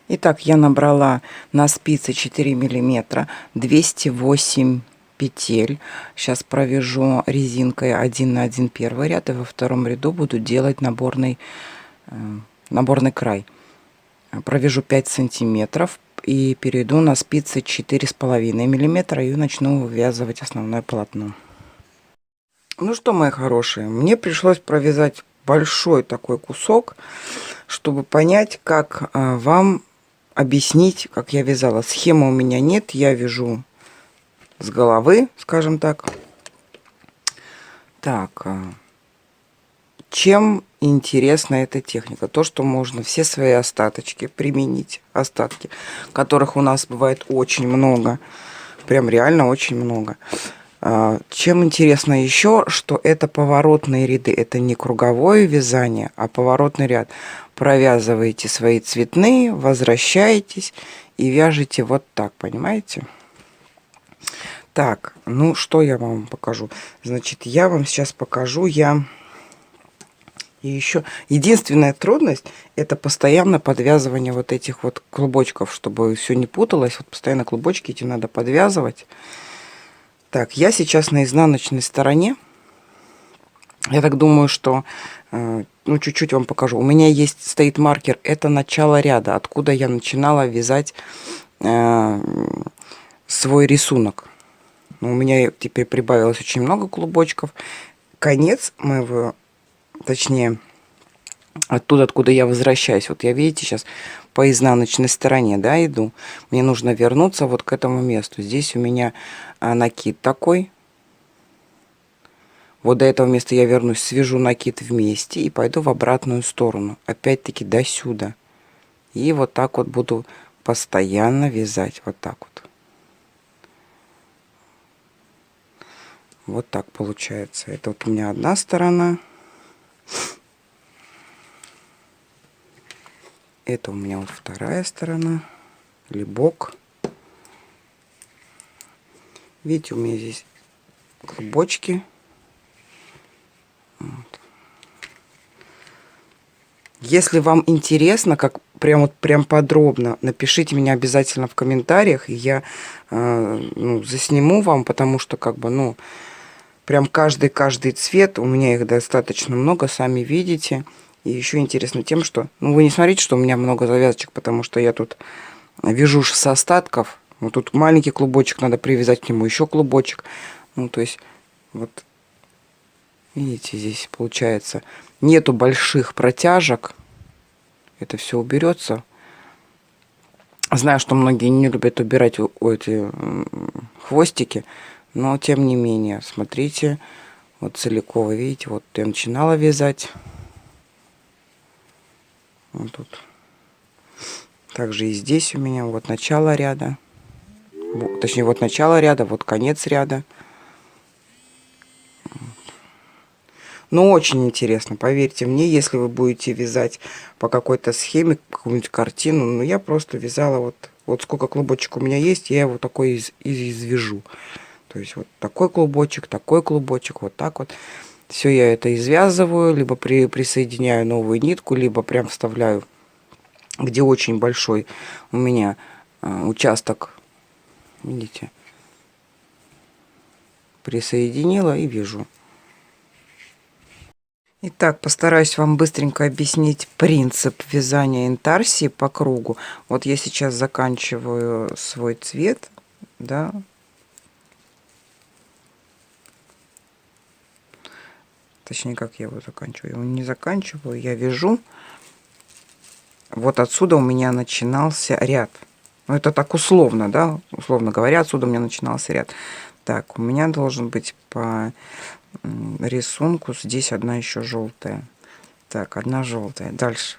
Итак, я набрала на спице 4 миллиметра 208 петель. Сейчас провяжу резинкой 1 на 1 первый ряд, и во втором ряду буду делать наборный край. Провяжу 5 сантиметров и перейду на спицы 4,5 миллиметра и начну вывязывать основное полотно. Ну что, мои хорошие, мне пришлось провязать большой такой кусок, чтобы понять, как вам объяснить, как я вязала. Схемы у меня нет, я вяжу с головы, скажем так. Так, чем интересна эта техника? То, что можно все свои остаточки применить, остатки, которых у нас бывает очень много, прям реально очень много. Чем интересно еще, что это поворотные ряды, это не круговое вязание, а поворотный ряд. Провязываете свои цветные, возвращаетесь и вяжете вот так, понимаете? Так, ну что я вам покажу? Значит, я вам сейчас покажу, и еще единственная трудность это постоянно подвязывание вот этих вот клубочков, чтобы все не путалось. Вот постоянно клубочки эти надо подвязывать. Так, я сейчас на изнаночной стороне. Я так думаю, что, ну, чуть-чуть вам покажу. У меня стоит маркер, это начало ряда, откуда я начинала вязать свой рисунок. Но у меня теперь прибавилось очень много клубочков. Конец моего, точнее, оттуда, откуда я возвращаюсь. Вот я, видите, сейчас по изнаночной стороне, да, иду. Мне нужно вернуться вот к этому месту. Здесь у меня накид такой. Вот до этого места я вернусь, свяжу накид вместе и пойду в обратную сторону. Опять-таки до сюда. И вот так вот буду постоянно вязать. Вот так вот. Вот так получается. Это вот у меня одна сторона. Это у меня вот вторая сторона. Или бок. Видите, у меня здесь клубочки. Вот. Если вам интересно, как прям подробно, напишите мне обязательно в комментариях, и я ну, засниму вам, потому что как бы, ну, прям каждый цвет, у меня их достаточно много, сами видите. И еще интересно тем, что, ну, вы не смотрите, что у меня много завязочек, потому что я тут вяжу с остатков. Вот тут маленький клубочек, надо привязать к нему еще клубочек. Ну, то есть, вот, видите, здесь получается, нету больших протяжек. Это все уберется. Знаю, что многие не любят убирать эти хвостики, но тем не менее, смотрите, вот целиково, видите, вот я начинала вязать. Вот тут. Также и здесь у меня вот начало ряда. Точнее, вот начало ряда, вот конец ряда. Но очень интересно, поверьте мне, если вы будете вязать по какой-то схеме, какую-нибудь картину, ну я просто вязала вот сколько клубочек у меня есть, я его такой извяжу. То есть вот такой клубочек, вот так вот. Все я это извязываю, либо присоединяю новую нитку, либо прям вставляю, где очень большой у меня участок, видите, присоединила и вяжу. Итак, постараюсь вам быстренько объяснить принцип вязания интарсии по кругу. Вот я сейчас заканчиваю свой цвет, да. Точнее, как я его заканчиваю? Я его не заканчиваю, я вяжу. Вот отсюда у меня начинался ряд. Ну, это так условно, да, условно говоря, отсюда у меня начинался ряд. Так, у меня должен быть по рисунку здесь одна еще желтая. Так, одна желтая. Дальше.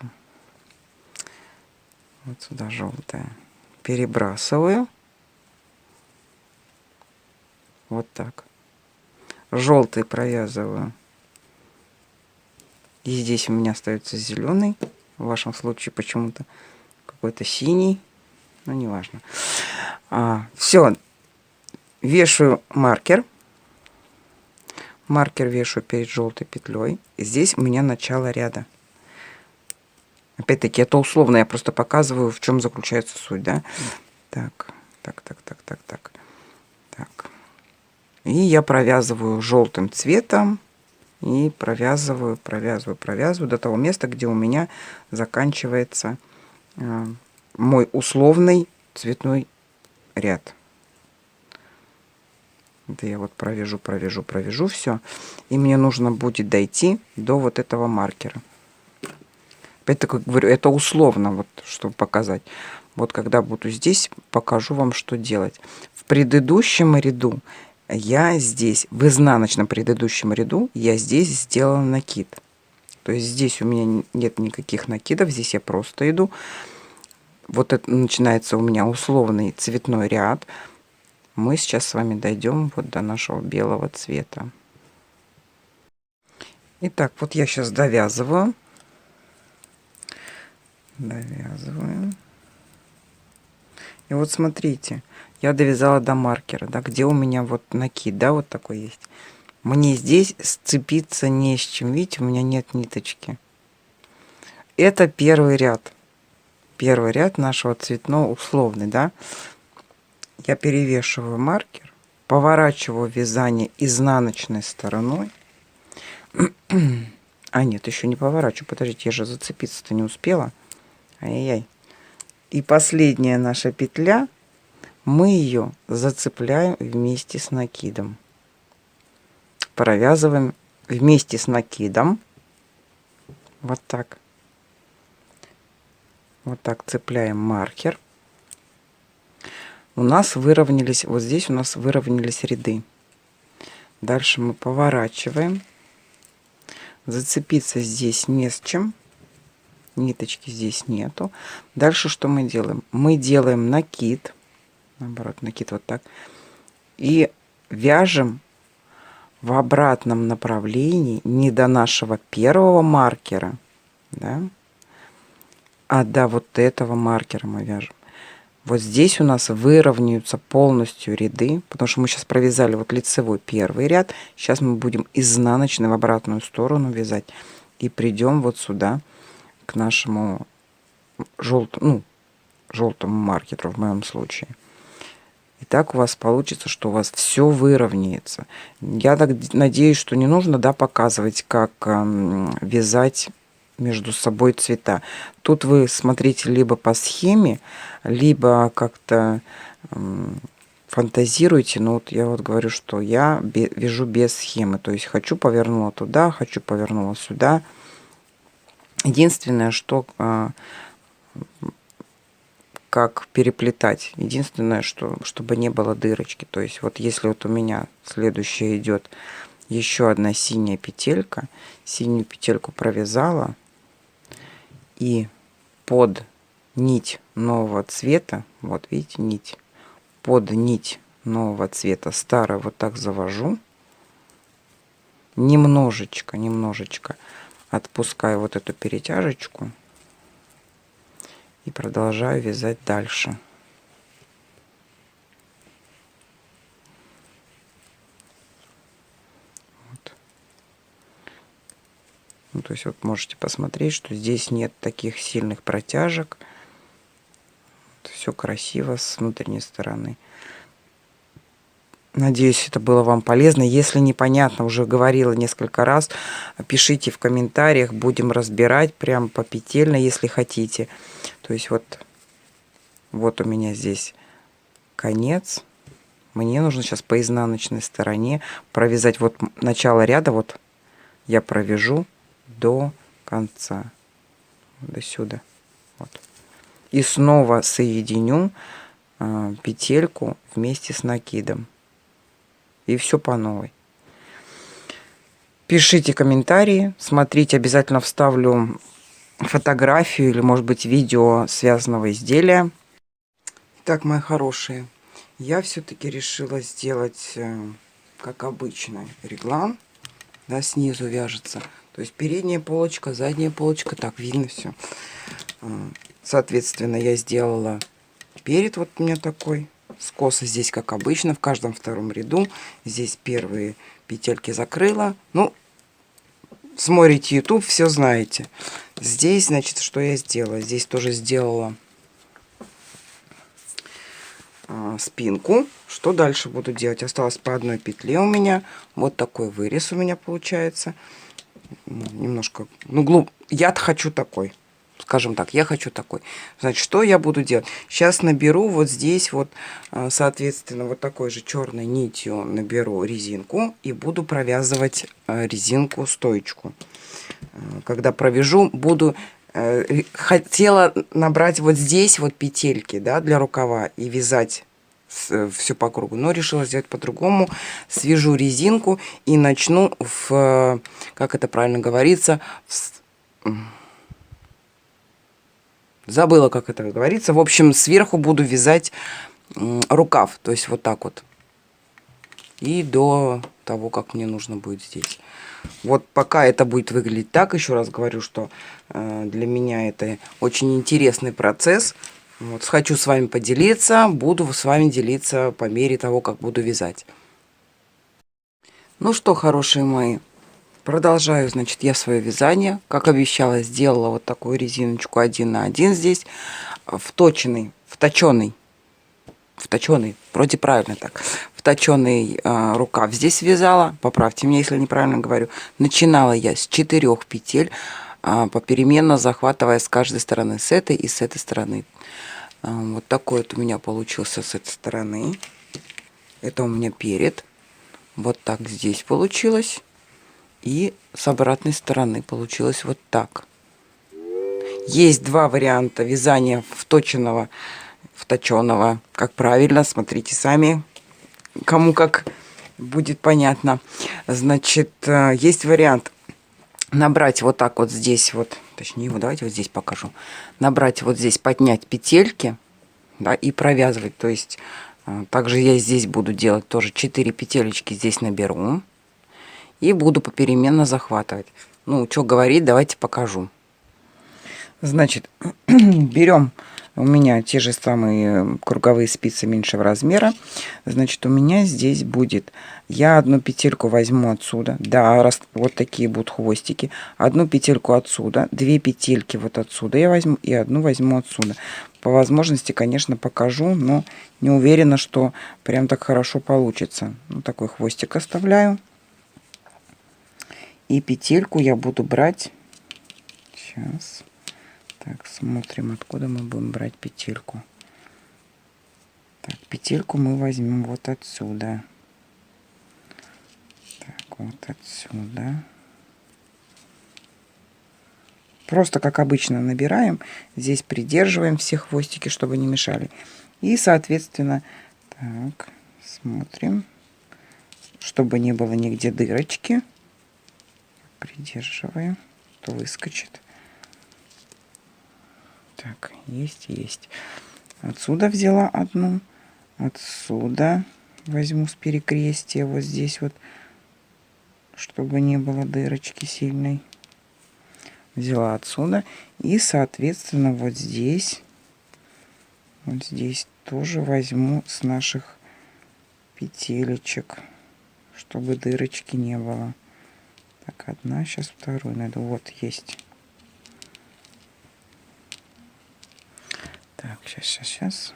Вот сюда желтая. Перебрасываю. Вот так. Желтый провязываю. И здесь у меня остается зеленый. В вашем случае почему-то какой-то синий. Ну, неважно. Все. Вешаю маркер. Маркер вешаю перед желтой петлей. И здесь у меня начало ряда. Опять-таки, это условно, я просто показываю, в чем заключается суть, да. Так. Так. И я провязываю желтым цветом. И провязываю до того места, где у меня заканчивается мой условный цветной ряд. Это я вот провяжу все. И мне нужно будет дойти до вот этого маркера. Опять-таки говорю, это условно, вот, чтобы показать. Вот когда буду здесь, покажу вам, что делать. В предыдущем ряду я здесь, в изнаночном предыдущем ряду, я здесь сделала накид. То есть здесь у меня нет никаких накидов, здесь я просто иду. Вот это начинается у меня условный цветной ряд. Мы сейчас с вами дойдем вот до нашего белого цвета. Итак, вот я сейчас довязываю. И вот смотрите, я довязала до маркера, да, где у меня вот накид, да, вот такой есть. Мне здесь сцепиться не с чем, видите, у меня нет ниточки. Это первый ряд. Первый ряд нашего цветного условный, да. Я перевешиваю маркер, поворачиваю вязание изнаночной стороной. А нет, еще не поворачиваю, подождите, я же зацепиться-то не успела. Ай-яй-яй. И последняя наша петля, мы ее зацепляем вместе с накидом. Провязываем вместе с накидом. Вот так. Вот так цепляем маркер. У нас выровнялись, вот здесь у нас выровнялись ряды. Дальше мы поворачиваем. Зацепиться здесь не с чем. Ниточки здесь нету. Дальше что мы делаем? Мы делаем накид. Наоборот, накид вот так. И вяжем в обратном направлении, не до нашего первого маркера, да, а до вот этого маркера мы вяжем. Вот здесь у нас выровняются полностью ряды, потому что мы сейчас провязали вот лицевой первый ряд. Сейчас мы будем изнаночный в обратную сторону вязать. И придем вот сюда, к нашему желтому маркеру в моем случае. И так у вас получится, что у вас все выровняется. Я так надеюсь, что не нужно, да, показывать, как вязать между собой цвета. Тут вы смотрите либо по схеме, либо как-то фантазируйте. Но вот я вот говорю, что я вяжу без схемы. То есть хочу повернула туда, хочу повернула сюда. Единственное, что как переплетать. Единственное, что чтобы не было дырочки. То есть вот если вот у меня следующая идет еще одна синяя петелька, синюю петельку провязала и под нить нового цвета, вот видите, нить, под нить нового цвета старую вот так завожу, немножечко отпускаю вот эту перетяжечку и продолжаю вязать дальше. Вот. Ну, то есть вот можете посмотреть, что здесь нет таких сильных протяжек. Все красиво с внутренней стороны. Надеюсь, это было вам полезно. Если непонятно, уже говорила несколько раз, пишите в комментариях, будем разбирать прям попетельно, если хотите. То есть вот у меня здесь конец. Мне нужно сейчас по изнаночной стороне провязать вот начало ряда, вот я провяжу до конца, до сюда. Вот. И снова соединю петельку вместе с накидом. И все по новой. Пишите комментарии, смотрите, обязательно вставлю фотографию или, может быть, видео связанного изделия. Так, мои хорошие, я все-таки решила сделать, как обычно, реглан. Да, снизу вяжется. То есть передняя полочка, задняя полочка, так видно все. Соответственно, я сделала перед вот у меня такой. Скосы здесь, как обычно, в каждом втором ряду. Здесь первые петельки закрыла. Ну, смотрите YouTube, все знаете. Здесь, значит, что я сделала? Здесь тоже сделала спинку. Что дальше буду делать? Осталось по одной петле у меня. Вот такой вырез у меня получается. Немножко, ну, я хочу такой. Скажем так, я хочу такой. Значит, что я буду делать? Сейчас наберу вот здесь вот, соответственно, вот такой же черной нитью наберу резинку и буду провязывать резинку стоечку. Когда провяжу, буду... Хотела набрать вот здесь вот петельки, да, для рукава и вязать все по кругу, но решила сделать по-другому. Свяжу резинку и начну в, как это правильно говорится, забыла, как это говорится. В общем, сверху буду вязать рукав, то есть вот так вот. И до того, как мне нужно будет здесь. Вот пока это будет выглядеть так, еще раз говорю, что для меня это очень интересный процесс. Вот, хочу с вами поделиться, буду с вами делиться по мере того, как буду вязать. Ну что, хорошие мои, продолжаю, значит, я свое вязание. Как обещала, сделала вот такую резиночку 1 на 1 здесь, вточенный, вроде правильно так, вточенный рукав здесь вязала, поправьте меня, если неправильно говорю. Начинала я с 4 петель, попеременно захватывая с каждой стороны, с этой и с этой стороны. Вот такой вот у меня получился с этой стороны. Это у меня перед. Вот так здесь получилось. И с обратной стороны получилось вот так. Есть два варианта вязания вточенного, как правильно, смотрите сами, кому как будет понятно. Значит, есть вариант набрать вот так вот здесь вот, точнее, вот давайте вот здесь покажу. Набрать вот здесь, поднять петельки, да, и провязывать. То есть, также я здесь буду делать тоже 4 петелечки здесь наберу. И буду попеременно захватывать. Ну, что говорить, давайте покажу. Значит, берем у меня те же самые круговые спицы меньшего размера. Значит, у меня здесь будет... Я одну петельку возьму отсюда. Да, вот такие будут хвостики. Одну петельку отсюда. 2 петельки вот отсюда я возьму. И одну возьму отсюда. По возможности, конечно, покажу. Но не уверена, что прям так хорошо получится. Ну, такой хвостик оставляю. И петельку я буду брать. Сейчас. Так, смотрим, откуда мы будем брать петельку. Так, петельку мы возьмем вот отсюда. Так, вот отсюда. Просто, как обычно, набираем. Здесь придерживаем все хвостики, чтобы не мешали. И, соответственно, так, смотрим, чтобы не было нигде дырочки. Придерживаем, то выскочит. Так, есть. Отсюда взяла одну. Отсюда возьму с перекрестия вот здесь вот, чтобы не было дырочки сильной. Взяла отсюда. И, соответственно, вот здесь тоже возьму с наших петелечек, чтобы дырочки не было. Так, одна, сейчас вторую найду. Вот, есть. Так, сейчас.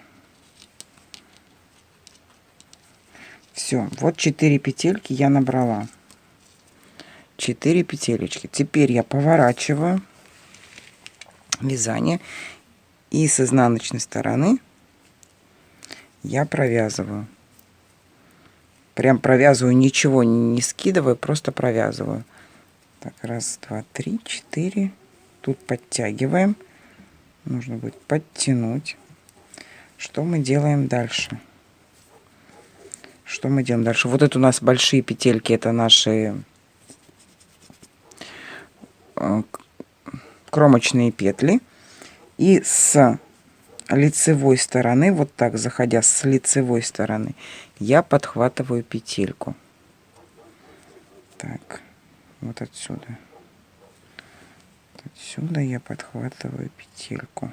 Все, вот 4 петельки я набрала. 4 петелечки. Теперь я поворачиваю вязание. И с изнаночной стороны я провязываю. Прям провязываю, ничего не скидываю, просто провязываю. Так, 1, 2, 3, 4. Тут подтягиваем. Нужно будет подтянуть. Что мы делаем дальше? Вот это у нас большие петельки, это наши кромочные петли. И с лицевой стороны, вот так, заходя с лицевой стороны, я подхватываю петельку. Так, вот отсюда. Отсюда я подхватываю петельку.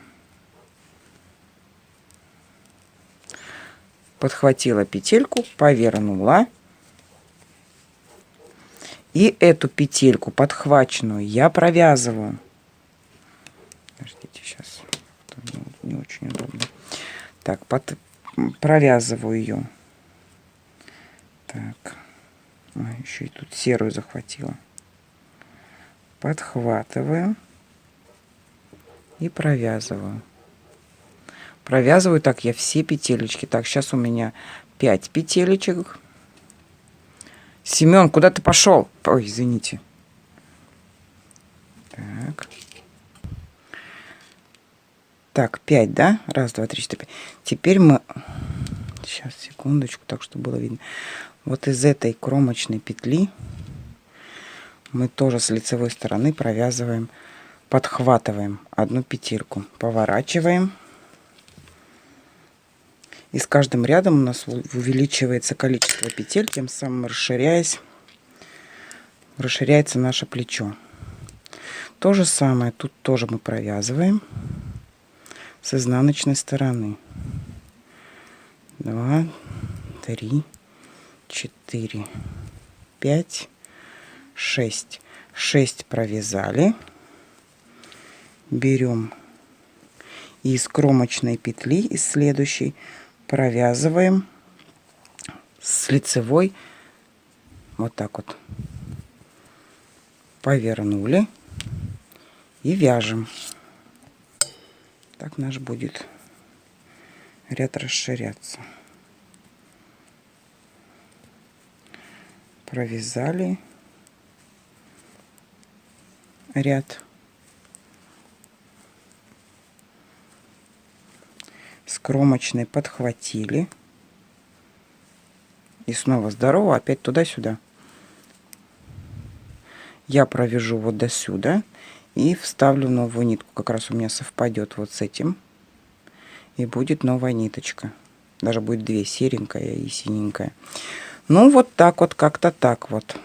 Подхватила петельку, повернула. И эту петельку подхваченную я провязываю. Подождите, сейчас. Не очень удобно. Так, провязываю ее. Так. Ой, еще и тут серую захватила. Подхватываю и провязываю. Провязываю так я все петелечки. Так, сейчас у меня 5 петелечек. Семен, куда ты пошел? Ой, извините. Так. Так, 5, да? Раз, два, три, четыре, 5. Теперь мы... Сейчас, секундочку, так, чтобы было видно. Вот из этой кромочной петли мы тоже с лицевой стороны провязываем, подхватываем одну петельку, поворачиваем. И с каждым рядом у нас увеличивается количество петель, тем самым расширяется наше плечо. То же самое тут тоже мы провязываем с изнаночной стороны. 2, 3, 4, 5, 6. 6 провязали. Берем и из кромочной петли, из следующей, провязываем с лицевой вот так вот. Повернули и вяжем. Так наш будет ряд расширяться. Провязали ряд. С кромочной подхватили. И снова здорово, опять туда-сюда. Я провяжу вот до сюда и вставлю новую нитку. Как раз у меня совпадет вот с этим. И будет новая ниточка. Даже будет две, серенькая и синенькая. Ну, вот так вот, как-то так вот.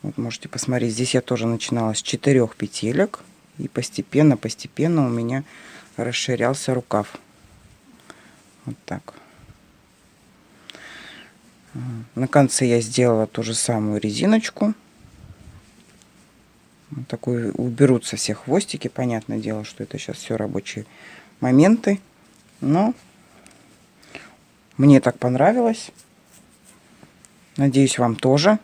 Вот можете посмотреть, здесь я тоже начинала с 4 петелек. И постепенно у меня расширялся рукав. Вот так. На конце я сделала ту же самую резиночку. Вот такую, уберутся все хвостики. Понятное дело, что это сейчас все рабочие моменты. Но мне так понравилось. Надеюсь, вам тоже.